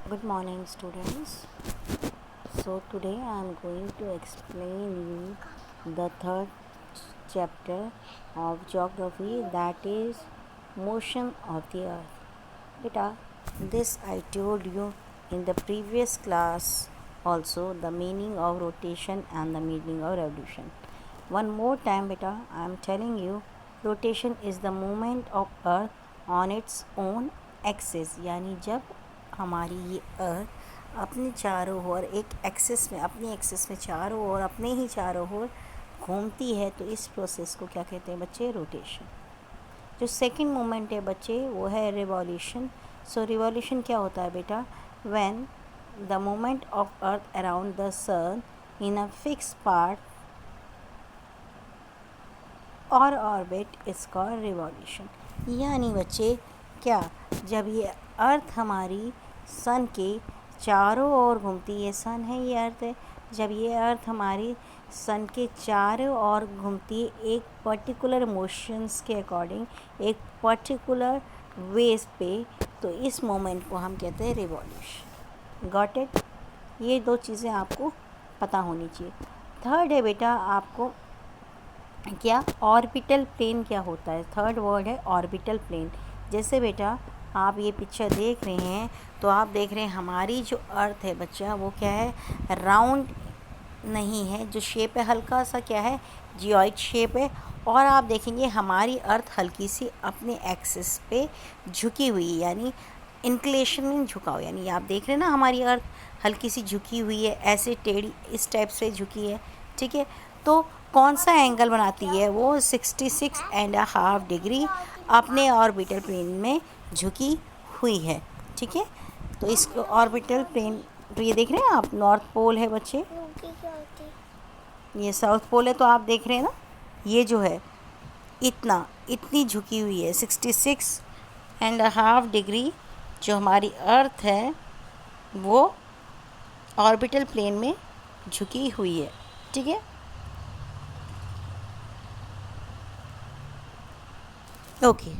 Good morning, students. So today I am going to explain you the third chapter of geography, that is motion of the earth. Beta, this I told you in the previous class also, the meaning of rotation and the meaning of revolution. One more time beta, I am telling you, rotation is the movement of earth on its own axis, यानी जब हमारी ये अर्थ अपने चारों ओर एक axis में, अपनी axis में चारों ओर, अपने ही चारों ओर घूमती है, तो इस प्रोसेस को क्या कहते हैं बच्चे? रोटेशन। जो सेकंड मोमेंट है बच्चे वो है रिवॉल्यूशन। सो रिवॉल्यूशन क्या होता है बेटा? When the moment of earth around the sun in a fix part और ऑर्बिट इज कॉल्ड रिवॉल्यूशन। यानी बच्चे क्या, जब ये अर्थ हमारी सन के चारों ओर घूमती है, सन है ये अर्थ है, जब ये अर्थ हमारी सन के चारों ओर घूमती है एक पर्टिकुलर मोशंस के अकॉर्डिंग, एक पर्टिकुलर वेज पे, तो इस मोमेंट को हम कहते हैं रिवॉल्यूशन। Got it? ये दो चीज़ें आपको पता होनी चाहिए। थर्ड है बेटा आपको क्या, ऑर्बिटल प्लेन क्या होता है? थर्ड वर्ड है ऑर्बिटल प्लेन। जैसे बेटा आप ये पिक्चर देख रहे हैं तो आप देख रहे हैं हमारी जो अर्थ है बच्चा वो क्या है? राउंड नहीं है, जो शेप है हल्का सा क्या है? जियोइड शेप है। और आप देखेंगे हमारी अर्थ हल्की सी अपने एक्सिस पे झुकी हुई है, यानी इंक्लेशन में झुकाव, यानी आप देख रहे हैं ना हमारी अर्थ हल्की सी झुकी हुई है, ऐसे टेढ़ी इस टाइप से झुकी है। ठीक है, तो कौन सा एंगल बनाती है वो? 66.5 डिग्री अपने ऑर्बिटल प्लेन में झुकी हुई है। ठीक है, तो इसको ऑर्बिटल प्लेन, तो ये देख रहे हैं आप, नॉर्थ पोल है बच्चे, ये साउथ पोल है, तो आप देख रहे हैं ना ये जो है इतनी झुकी हुई है 66.5 डिग्री, जो हमारी अर्थ है वो ऑर्बिटल प्लेन में झुकी हुई है। ठीक है, ओके,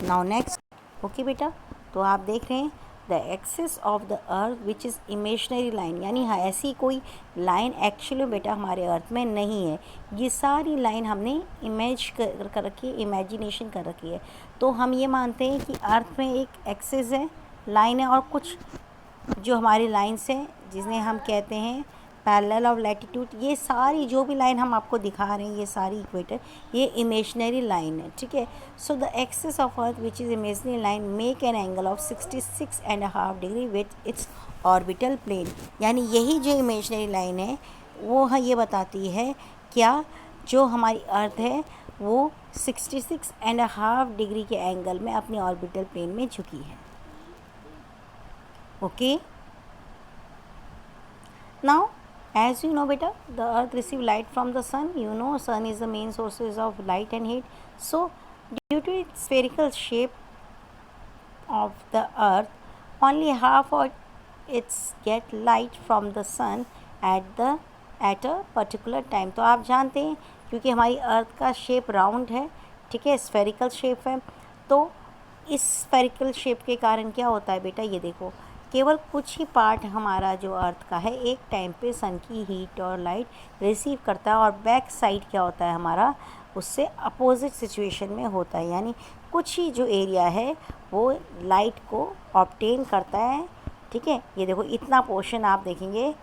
नाउ नेक्स्ट। ओके बेटा, तो आप देख रहे हैं the axis of the earth which is imaginary line, यानी हाँ ऐसी कोई लाइन एक्चुअली बेटा हमारे अर्थ में नहीं है। ये सारी लाइन हमने इमेज कर रखी है, इमेजिनेशन कर रखी है। तो हम ये मानते हैं कि अर्थ में एक एक्सिस है, लाइन है, और कुछ जो हमारी लाइन्स हैं जिन्हें हम कहते हैं पैरेलल ऑफ लैटिट्यूड, ये सारी जो भी लाइन हम आपको दिखा रहे हैं, ये सारी इक्वेटर, ये इमेजनरी लाइन है। ठीक है, so the axis of earth which is imaginary line make an angle of 66.5 degree with its orbital plane. यानी यही जो इमेजनरी लाइन है वो ये बताती है क्या, जो हमारी अर्थ है वो 66.5 डिग्री के एंगल में अपनी ऑर्बिटल प्लेन में झुकी है। Okay, now as you know beta, the earth receive light from the sun. You know sun is the main sources of light and heat. So due to its spherical shape of the earth, only half of its get light from the sun at a particular time. तो आप जानते हैं क्योंकि हमारी अर्थ का shape round है, ठीक है, स्फेरिकल शेप है, तो इस स्फेरिकल शेप के कारण क्या होता है बेटा, ये देखो केवल कुछ ही पार्ट हमारा जो अर्थ का है एक टाइम पे सन की हीट और लाइट रिसीव करता है, और बैक साइड क्या होता है हमारा, उससे अपोजिट सिचुएशन में होता है, यानी कुछ ही जो एरिया है वो लाइट को ऑब्टेन करता है। ठीक है, ये देखो इतना पोर्शन आप देखेंगे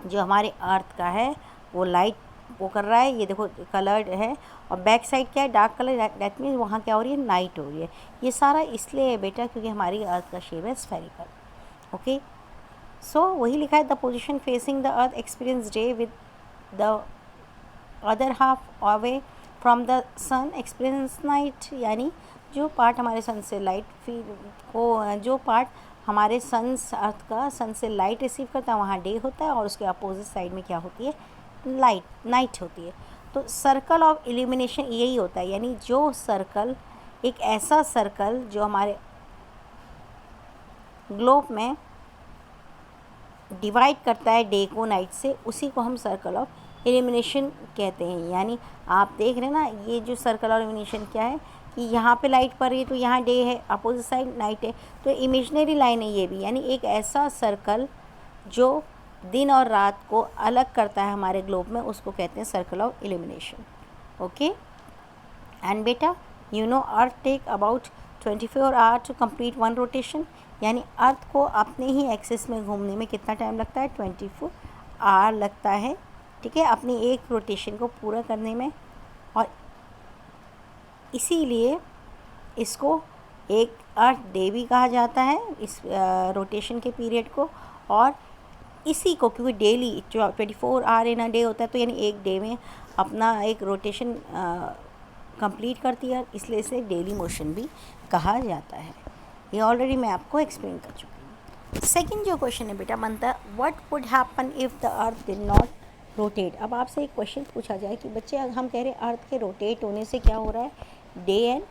जो हमारे अर्थ का है वो लाइट वो कर रहा है, ये देखो कलर्ड है, और बैक साइड क्या है, डार्क कलर, दैट मीन्स वहाँ क्या हो रही है, नाइट हो रही है। ये सारा इसलिए है बेटा क्योंकि हमारी अर्थ का शेप है स्फेरिकल। ओके, सो वही लिखा है the position facing the earth experience day with the other half away from the sun experience night. यानी जो पार्ट हमारे सन से लाइट को, जो पार्ट हमारे अर्थ का सन से लाइट रिसीव करता है वहाँ डे होता है, और उसके अपोजिट साइड में क्या होती है, नाइट होती है। तो सर्कल ऑफ इल्यूमिनेशन यही होता है, यानी जो सर्कल, एक ऐसा सर्कल जो हमारे ग्लोब में डिवाइड करता है डे को नाइट से, उसी को हम सर्कल ऑफ इल्यूमिनेशन कहते हैं। यानी आप देख रहे हैं ना ये जो सर्कल ऑफ इल्यूमिनेशन क्या है, कि यहाँ पे लाइट पड़ रही है तो यहाँ डे है, अपोजिट साइड नाइट है, तो इमेजिनरी लाइन है ये भी, यानी एक ऐसा सर्कल जो दिन और रात को अलग करता है हमारे ग्लोब में, उसको कहते हैं circle of illumination. Okay and बेटा you know earth take about 24 hour to complete one rotation, यानी अर्थ को अपने ही एक्सिस में घूमने में कितना टाइम लगता है, 24 आवर लगता है, ठीक है, अपनी एक रोटेशन को पूरा करने में। और इसीलिए इसको एक अर्थ डे भी कहा जाता है इस रोटेशन के पीरियड को। और इसी को क्योंकि daily 24 hour in a day होता है, तो यानी एक डे में अपना एक रोटेशन कंप्लीट करती है, इसलिए इसे डेली मोशन भी कहा जाता है। ये ऑलरेडी मैं आपको एक्सप्लेन कर चुकी हूँ। सेकंड जो क्वेश्चन है बेटा बनता है, what would happen if the earth did not rotate. अब आपसे एक क्वेश्चन पूछा जाए कि बच्चे हम कह रहे हैं अर्थ के रोटेट होने से क्या हो रहा है, डे एंड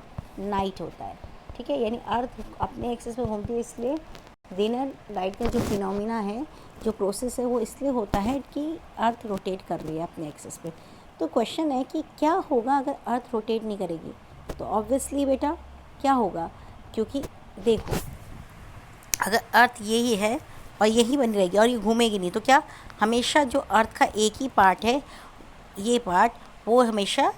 नाइट होता है, ठीक है, यानी अर्थ अपने एक्सिस में घूमती है, इसलिए दिन और नाइट का जो फिनोमिना है, जो प्रोसेस है, वो इसलिए होता है कि अर्थ रोटेट कर रही है अपने एक्सिस पे। तो क्वेश्चन है कि क्या होगा अगर अर्थ रोटेट नहीं करेगी। तो ऑब्वियसली बेटा क्या होगा, क्योंकि देखो अगर अर्थ यही है और यही बनी रहेगी और ये घूमेगी नहीं, तो क्या हमेशा जो अर्थ का एक ही पार्ट है, ये पार्ट, वो हमेशा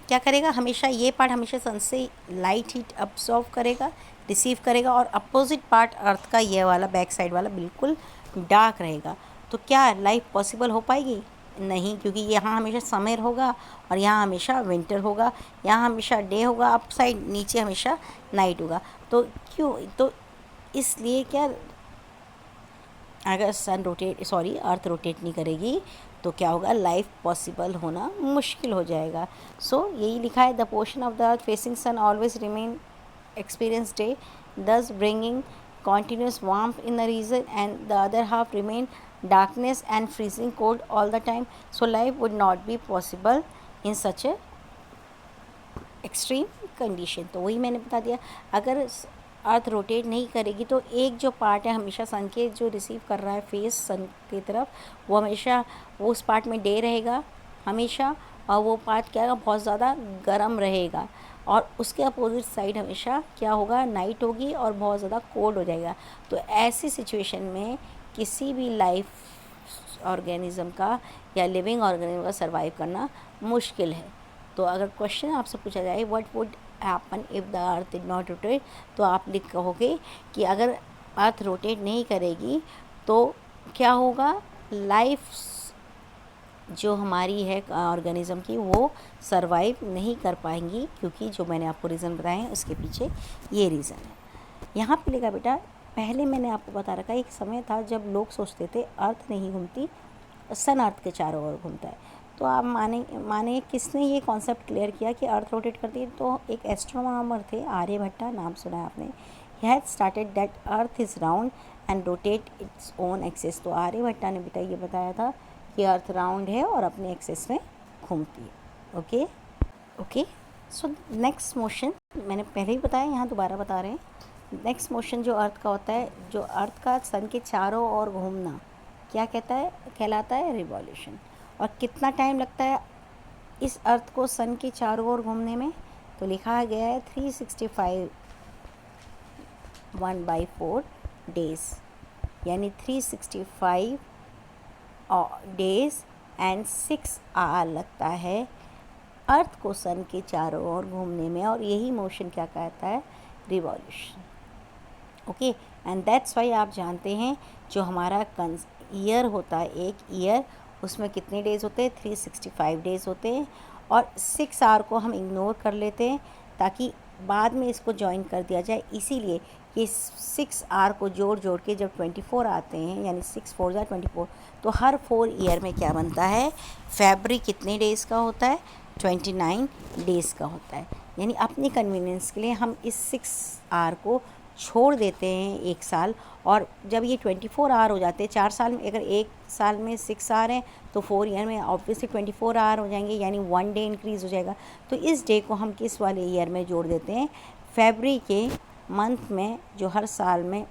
क्या करेगा, हमेशा ये पार्ट हमेशा सन से लाइट हीट अब्सॉर्ब करेगा, रिसीव करेगा, और अपोजिट पार्ट अर्थ का ये वाला बैक साइड वाला बिल्कुल डार्क रहेगा। तो क्या लाइफ पॉसिबल हो पाएगी, नहीं, क्योंकि यहाँ हमेशा समर होगा और यहाँ हमेशा विंटर होगा, यहाँ हमेशा डे होगा अप साइड, नीचे हमेशा नाइट होगा। तो क्यों, तो इसलिए क्या, अगर अर्थ रोटेट नहीं करेगी तो क्या होगा, लाइफ पॉसिबल होना मुश्किल हो जाएगा। सो यही लिखा है, the portion of the earth facing sun always remain experience day, thus bringing continuous warmth in the region, and the other half remain darkness and freezing cold all the time. So life would not be possible in such a extreme condition. तो वही मैंने बता दिया, अगर earth rotate नहीं करेगी तो एक जो पार्ट है हमेशा सन के जो रिसीव कर रहा है फेस सन की तरफ, वो हमेशा वो उस पार्ट में डे रहेगा हमेशा, और वो पार्ट क्या होगा, बहुत ज़्यादा गर्म रहेगा, और उसके अपोजिट साइड हमेशा क्या होगा, नाइट होगी और बहुत ज़्यादा कोल्ड हो जाएगा। तो ऐसी सिचुएशन में किसी भी लाइफ ऑर्गेनिज्म का या लिविंग ऑर्गेनिज्म का सर्वाइव करना मुश्किल है। तो अगर क्वेश्चन आपसे पूछा जाए what would happen if the earth did not rotate, तो आप लिख कहोगे कि अगर अर्थ रोटेट नहीं करेगी तो क्या होगा, लाइफ जो हमारी है ऑर्गेनिज्म की, वो सरवाइव नहीं कर पाएंगी, क्योंकि जो मैंने आपको रीज़न बताए हैं उसके पीछे ये रीज़न है। यहाँ पे लिखा बेटा, पहले मैंने आपको बता रखा, एक समय था जब लोग सोचते थे अर्थ नहीं घूमती, सन अर्थ के चारों ओर घूमता है। तो आप माने किसने ये कॉन्सेप्ट क्लियर किया कि अर्थ रोटेट करती है, तो एक एस्ट्रोनॉमर थे, आर्यभट्टा, नाम सुना है आपने। He had started that earth is round and rotate it's own axis. तो आर्यभट्टा ने बेटा ये बताया था कि अर्थ राउंड है और अपने एक्सिस में घूमती है। ओके सो नेक्स्ट मोशन मैंने पहले ही बताया, यहाँ दोबारा बता रहे हैं। नेक्स्ट मोशन जो अर्थ का होता है, जो अर्थ का सन के चारों ओर घूमना, क्या कहलाता है, रिवॉल्यूशन। और कितना टाइम लगता है इस अर्थ को सन के चारों ओर घूमने में, तो लिखा गया है 365 1/4 डेज, यानी 365 डेज एंड 6 आवर लगता है अर्थ को सन के चारों ओर घूमने में, और यही मोशन क्या कहता है, revolution. Okay and that's why आप जानते हैं जो हमारा ईयर होता है, एक ईयर, उसमें कितने डेज़ होते हैं, 365 डेज़ होते हैं, और 6 आवर को हम इग्नोर कर लेते हैं ताकि बाद में इसको ज्वाइन कर दिया जाए। इसीलिए ये 6 आवर को जोड़ के जब 24 आते हैं, यानी 6 4 जा 24, तो हर 4 ईयर में क्या बनता है, फरवरी कितने डेज़ का होता है, 29 डेज़ का होता है। यानी अपनी कन्वीनियंस के लिए हम इस 6 आवर को छोड़ देते हैं एक साल, और जब ये 24 आवर हो जाते हैं 4 साल में, अगर एक साल में 6 आवर हैं तो 4 ईयर में ऑब्वियसली 24 आवर हो जाएंगे, यानी 1 डे इंक्रीज़ हो जाएगा। तो इस डे को हम किस वाले ईयर में जोड़ देते हैं, फरवरी के मंथ में, जो हर साल में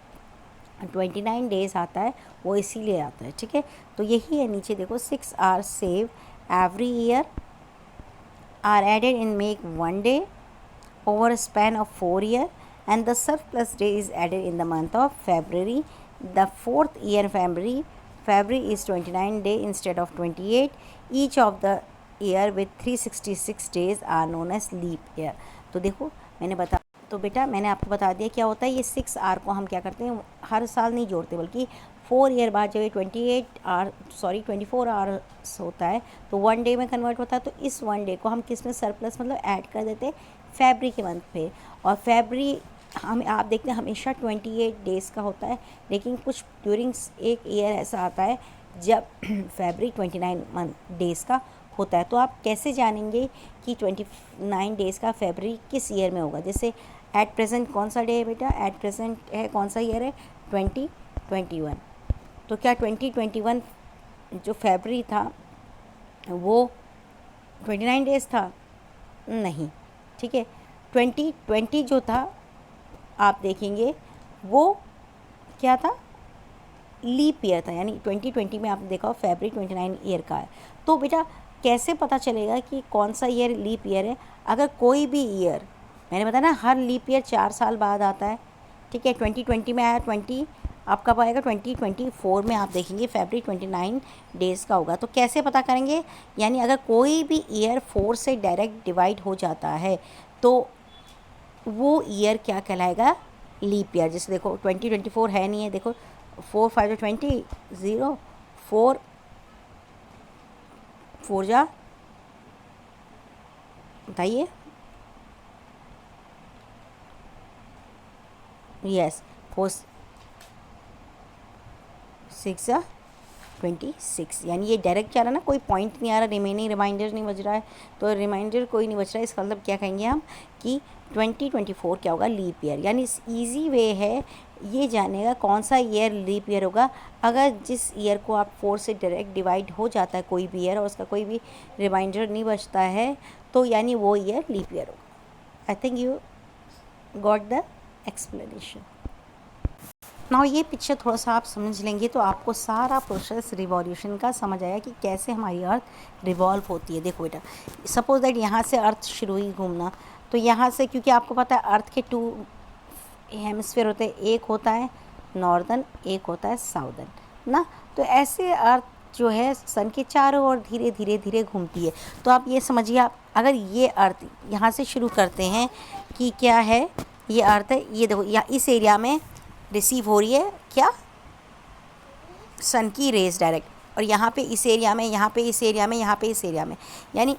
29 डेज़ आता है, वो इसीलिए आता है, ठीक है। तो यही है, नीचे देखो, 6 hour save every year are added in make 1 day over a span of 4 years, and the surplus day is added in the month of February. The fourth year February is 29 day instead of 28. Each of the year with 366 days are known as leap year. तो देखो बेटा मैंने आपको बता दिया क्या होता है। ये 6 आर को हम क्या करते हैं, हर साल नहीं जोड़ते, बल्कि 4 ईयर बाद जब ये 24 आवर्स होता है तो 1 डे में कन्वर्ट होता है। तो इस 1 डे को हम किस में सरप्लस मतलब ऐड कर देते हैं, फरवरी के मंथ पे। और फरवरी हम आप देखते हैं हमेशा 28 डेज़ का होता है, लेकिन कुछ ड्यूरिंग एक ईयर ऐसा आता है जब फरवरी 29 डेज़ का होता है। तो आप कैसे जानेंगे कि 29 डेज़ का फरवरी किस ईयर में होगा। जैसे एट प्रेजेंट कौन सा डे है बेटा, एट प्रेजेंट है कौन सा ईयर है, 2021। तो क्या 2021 जो फरवरी था वो 29 डेज़ था, नहीं, ठीक है। 2020 जो था आप देखेंगे वो क्या था, लीप ईयर था, यानी 2020 में आपने देखा फरवरी 29 ईयर का है। तो बेटा कैसे पता चलेगा कि कौन सा ईयर लीप ईयर है। अगर कोई भी ईयर, मैंने बताया ना हर लीप ईयर 4 साल बाद आता है, ठीक है। 2020 में आया, 20 अब कब आएगा, 2024 में आप देखेंगे फरवरी 29 डेज़ का होगा। तो कैसे पता करेंगे, यानी अगर कोई भी ईयर 4 से डायरेक्ट डिवाइड हो जाता है तो वो ईयर क्या कहलाएगा, लीप ईयर। जैसे देखो 2024 है नहीं है, देखो 4 5 20 0 4 4 जा बताइए, यस 4 6 जा 26, यानी ये डायरेक्ट जा रहा है ना, कोई पॉइंट नहीं आ रहा, रिमेनिंग रिमाइंडर नहीं बज रहा है, तो रिमाइंडर कोई नहीं बच रहा है। इसका मतलब क्या कहेंगे हम कि 2024 क्या होगा, लीप ईयर। यानी ईजी वे है ये जानने का कौन सा ईयर लीप ईयर होगा। अगर जिस ईयर को आप 4 से डायरेक्ट डिवाइड हो जाता है कोई भी ईयर और उसका कोई भी रिमाइंडर नहीं बचता है, तो यानी वो ईयर लीप ईयर होगा। I think you got the explanation. Now ये पिक्चर थोड़ा सा आप समझ लेंगे तो आपको सारा प्रोसेस रिवॉल्यूशन का समझ आया कि कैसे हमारी अर्थ रिवॉल्व होती है। देखो बेटा, सपोज दैट यहाँ से अर्थ शुरू हुई घूमना, तो यहाँ से, क्योंकि आपको पता है अर्थ के 2 हेमिस्फीयर होते हैं, एक होता है नॉर्दर्न, एक होता है साउदर्न ना। तो ऐसे अर्थ जो है सन के चारों ओर धीरे धीरे धीरे घूमती है। तो आप ये समझिए, आप अगर ये अर्थ यहाँ से शुरू करते हैं कि क्या है, ये अर्थ है, ये देखो या इस एरिया में रिसीव हो रही है क्या, सन की रेज डायरेक्ट, और यहाँ पे इस एरिया में, यहाँ पे इस एरिया में, यहाँ पे इस एरिया में, यानी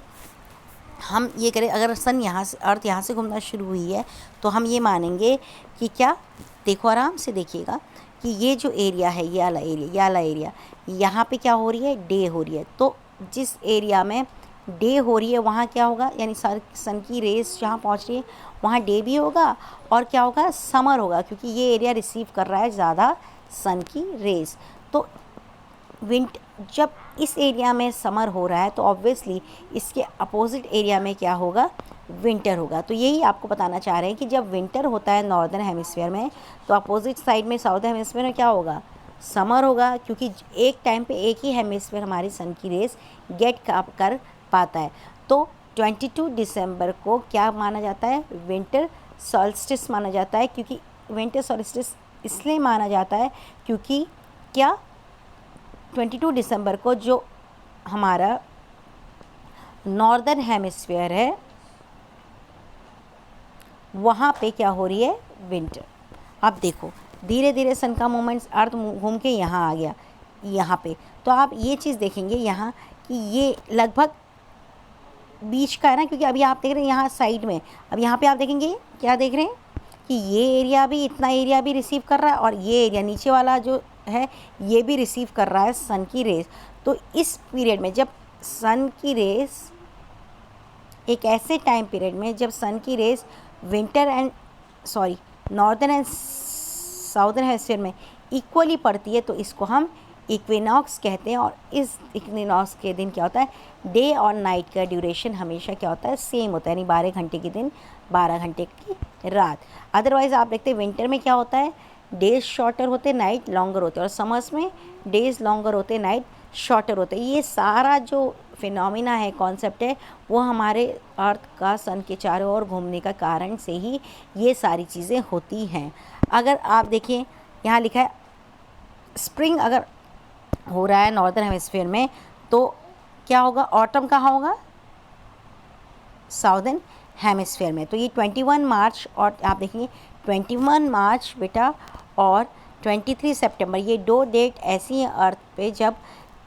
हम ये करें, अगर सन यहाँ से, अर्थ यहाँ से घूमना शुरू हुई है तो हम ये मानेंगे कि क्या, देखो आराम से देखिएगा कि ये जो एरिया है, ये वाला एरिया, यहाँ पे क्या हो रही है, डे हो रही है। तो जिस एरिया में डे हो रही है वहाँ क्या होगा, यानी सन की रेस जहाँ पहुँच रही है वहाँ डे भी होगा और क्या होगा, समर होगा, क्योंकि ये एरिया रिसीव कर रहा है ज़्यादा सन की रेस। तो जब इस एरिया में समर हो रहा है तो ऑब्वियसली इसके अपोजिट एरिया में क्या होगा, विंटर होगा। तो यही आपको बताना चाह रहे हैं कि जब विंटर होता है नॉर्दर्न हेमिस्फीयर में, तो अपोजिट साइड में साउदर्न हेमिस्फीयर में क्या होगा, समर होगा, क्योंकि एक टाइम पे एक ही हेमिस्फीयर हमारी सन की रेस गेट कर पाता है। तो 22 दिसंबर को क्या माना जाता है, विंटर सॉल्स्टिस माना जाता है। क्योंकि विंटर सॉल्स्टिस इसलिए माना जाता है क्योंकि क्या, 22 दिसंबर को जो हमारा नॉर्दर्न हेमिस्फीयर है वहाँ पे क्या हो रही है, विंटर। अब देखो धीरे धीरे सन का मूवमेंट्स अर्थ घूम के यहाँ आ गया, यहाँ पे। तो आप ये चीज़ देखेंगे यहाँ कि ये लगभग बीच का है ना, क्योंकि अभी आप देख रहे हैं यहाँ साइड में, अब यहाँ पे आप देखेंगे क्या देख रहे हैं कि ये एरिया भी, इतना एरिया भी रिसीव कर रहा है और ये एरिया नीचे वाला जो है ये भी रिसीव कर रहा है सन की रेस। तो इस पीरियड में जब सन की रेस, एक ऐसे टाइम पीरियड में जब सन की rays northern and southern hemisphere में इक्वली पड़ती है, तो इसको हम इक्विनॉक्स कहते हैं। और इस इक्विनॉक्स के दिन क्या होता है, डे और नाइट का ड्यूरेशन हमेशा क्या होता है, सेम होता है, यानी 12 घंटे के दिन 12 घंटे की रात। अदरवाइज़ आप देखते हैं विंटर में क्या होता है, डेज शॉर्टर होते, नाइट लॉन्गर होते हैं, और समर्स में डेज लॉन्गर होते, नाइट शॉर्टर होते हैं। ये सारा जो फिनोमिना है, कॉन्सेप्ट है, वो हमारे अर्थ का सन के चारों ओर घूमने का कारण से ही ये सारी चीज़ें होती हैं। अगर आप देखिए यहाँ लिखा है स्प्रिंग अगर हो रहा है नॉर्दर्न हेमिस्फीयर में तो क्या होगा, ऑटम कहाँ होगा, साउदर्न हेमिस्फीयर में। तो ये 21 मार्च और आप देखिए 21 मार्च बेटा और 23 सितंबर, ये 2 डेट ऐसी हैं अर्थ पे जब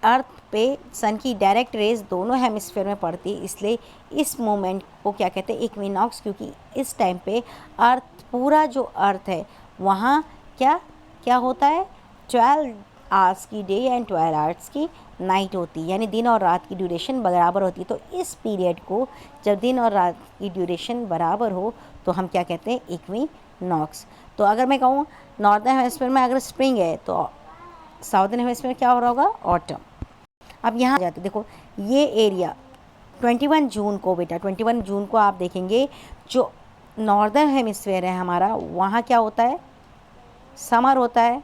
अर्थ पे सन की डायरेक्ट रेज दोनों हेमिस्फीयर में पड़ती है, इसलिए इस मोमेंट को क्या कहते हैं, इक्विनॉक्स, क्योंकि इस टाइम पे अर्थ पूरा जो अर्थ है वहाँ क्या क्या होता है, 12 आवर्स की डे एंड 12 आवर्स की नाइट होती है, यानी दिन और रात की ड्यूरेशन बराबर होती है। तो इस पीरियड को जब दिन और रात की ड्यूरेशन बराबर हो तो हम क्या कहते हैं, इक्विनॉक्स। तो अगर मैं कहूँ नॉर्दर्न हेमिस्फीयर में अगर स्प्रिंग है तो साउदर्न हेमिस्फीयर में क्या हो रहा होगा, ऑटम। अब यहाँ जाते देखो ये एरिया 21 जून को बेटा, 21 जून को आप देखेंगे जो नॉर्दर्न हेमिस्फीयर है हमारा, वहाँ क्या होता है, समर होता है,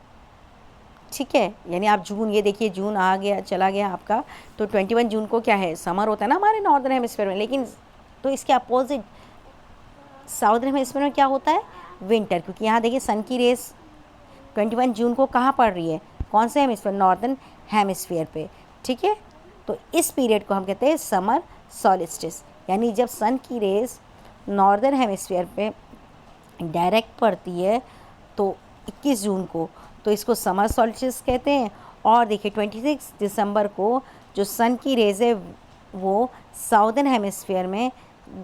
ठीक है। यानी आप जून, ये देखिए जून आ गया चला गया आपका, तो 21 जून को क्या है, समर होता है ना हमारे नॉर्दर्न हेमिस्फीयर में। लेकिन तो इसके अपोजिट साउदर्न हेमिस्फीयर में क्या होता है, विंटर, क्योंकि यहाँ देखिए सन की रेस 21 जून को कहाँ पड़ रही है, कौन से हेमिस्फीयर, नॉर्दर्न हेमिस्फीयर पे, ठीक है। तो इस पीरियड को हम कहते हैं समर सॉलिस्टिस, यानी जब सन की रेस नॉर्दर्न हेमिस्फीयर पे डायरेक्ट पड़ती है तो 21 जून को, तो इसको समर सॉलिस्टिस कहते हैं। और देखिए 26 दिसंबर को जो सन की रेज है वो साउदर्न हेमिस्फीयर में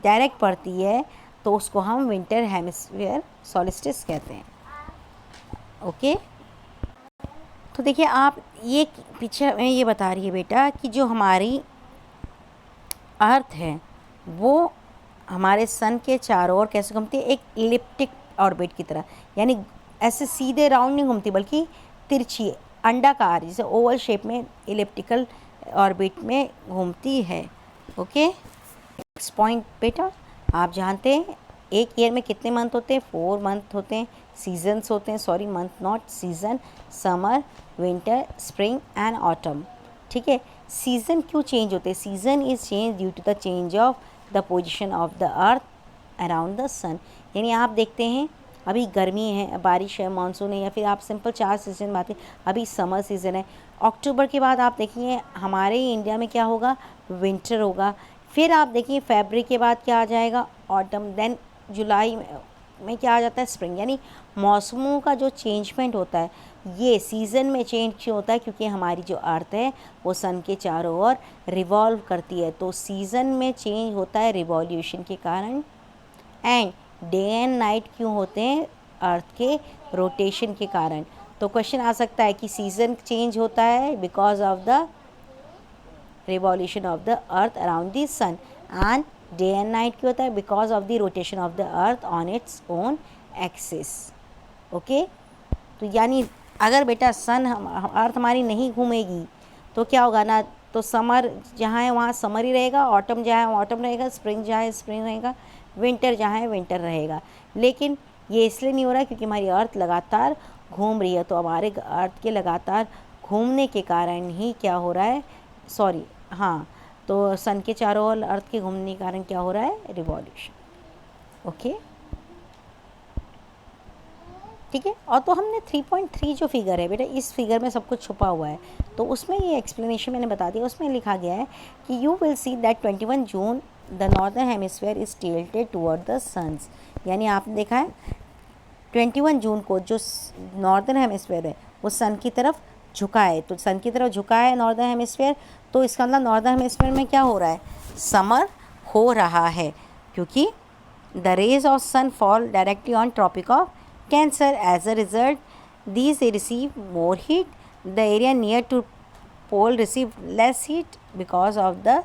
डायरेक्ट पड़ती है, तो उसको हम विंटर हेमिस्फीयर सॉलिस्टिस कहते हैं। ओके, तो देखिए आप ये पीछे में ये बता रही है बेटा कि जो हमारी अर्थ है वो हमारे सन के चारों ओर कैसे घूमती है, एक इलिप्टिक ऑर्बिट की तरह, यानी ऐसे सीधे राउंड नहीं घूमती बल्कि तिरछी अंडाकार जैसे ओवल शेप में इलिप्टिकल ऑर्बिट में घूमती है। ओके, नेक्स्ट पॉइंट बेटा, आप जानते हैं एक ईयर में कितने मंथ होते हैं, 4 मंथ होते हैं, सीजन्स होते हैं, sorry month not season, summer, winter, spring and autumn, ठीक है। सीज़न क्यों चेंज होते हैं, season is change due to the change of the position of the earth around the sun. यानी आप देखते हैं अभी गर्मी है, बारिश है, मानसून है, या फिर आप सिंपल 4 सीज़न बात है, अभी समर सीज़न है, अक्टूबर के बाद आप देखिए हमारे इंडिया में क्या होगा, विंटर होगा, फिर आप देखिए फरवरी के बाद क्या आ जाएगा, ऑटम, देन जुलाई में क्या आ जाता है, स्प्रिंग। यानी मौसमों का जो चेंजमेंट होता है ये सीज़न में चेंज क्यों होता है, क्योंकि हमारी जो अर्थ है वो सन के चारों ओर रिवॉल्व करती है, तो सीज़न में चेंज होता है रिवॉल्यूशन के कारण। एंड डे एंड नाइट क्यों होते हैं, अर्थ के रोटेशन के कारण। तो क्वेश्चन आ सकता है कि सीज़न चेंज होता है because of the revolution of the earth around the sun, and day and night क्यों होता है, because of the rotation of the earth on its own axis. Okay, तो यानी अगर बेटा सन अर्थ हमारी नहीं घूमेगी तो क्या होगा ना, तो समर जहाँ है वहाँ समर ही रहेगा, ऑटम जहाँ है ऑटम रहेगा, स्प्रिंग जहाँ है स्प्रिंग रहेगा, विंटर जहाँ है विंटर रहेगा। लेकिन ये इसलिए नहीं हो रहा है क्योंकि हमारी अर्थ लगातार घूम रही है, तो हमारे अर्थ के लगातार घूमने के कारण ही क्या हो रहा है, सॉरी हाँ, तो सन के चारों ओर अर्थ के घूमने के कारण क्या हो रहा है, रिवॉल्यूशन। ओके, ठीक है। और तो हमने 3.3 जो फिगर है बेटा, इस फिगर में सब कुछ छुपा हुआ है, तो उसमें ये एक्सप्लेनेशन मैंने बता दिया, उसमें लिखा गया है कि you will see that 21 June the northern hemisphere is tilted toward the suns. यानी आपने देखा है 21 जून को जो नॉर्दर्न हेमिस्फीयर है वो सन की तरफ झुका है, तो सन की तरफ झुका है नॉर्दर्न हेमिस्फीयर, तो इसका मतलब नॉर्दर्न हेमिस्फीयर में क्या हो रहा है, समर हो रहा है, क्योंकि the rays of sun fall directly on tropic of Cancer. As a result, these they receive more heat. The area near to pole receive less heat because of the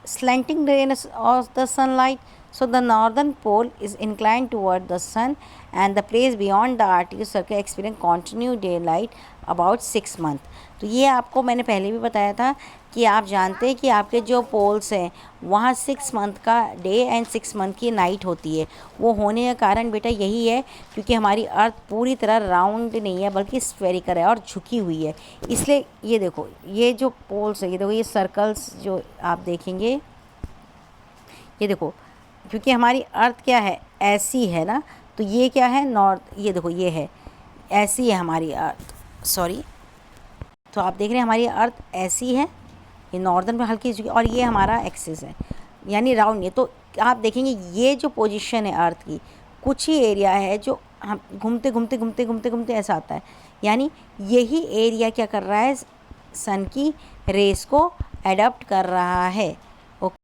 slanting rays of the sunlight. So the northern pole is inclined toward the sun and the place beyond the Arctic Circle experience continued daylight about 6 month. तो ये आपको मैंने पहले भी बताया था कि आप जानते हैं कि आपके जो पोल्स हैं वहाँ 6 मंथ का डे एंड 6 मंथ की नाइट होती है। वो होने का कारण बेटा यही है क्योंकि हमारी अर्थ पूरी तरह राउंड नहीं है बल्कि स्फेरिकल है और झुकी हुई है। इसलिए ये देखो, ये जो पोल्स है, ये देखो, ये सर्कल्स जो आप देखेंगे, ये देखो, क्योंकि हमारी अर्थ क्या है, ऐसी है ना, तो ये क्या है, नॉर्थ, ये देखो, ये है, ऐसी है हमारी अर्थ, सॉरी। तो आप देख रहे हैं हमारी अर्थ ऐसी है, ये नॉर्दर्न में हल्की झुकी, और ये हमारा एक्सिस है यानी राउंड है। तो आप देखेंगे ये जो पोजीशन है अर्थ की, कुछ ही एरिया है जो हम घूमते घूमते घूमते घूमते घूमते ऐसा आता है, यानी यही एरिया क्या कर रहा है, सन की रेस को एडप्ट कर रहा है।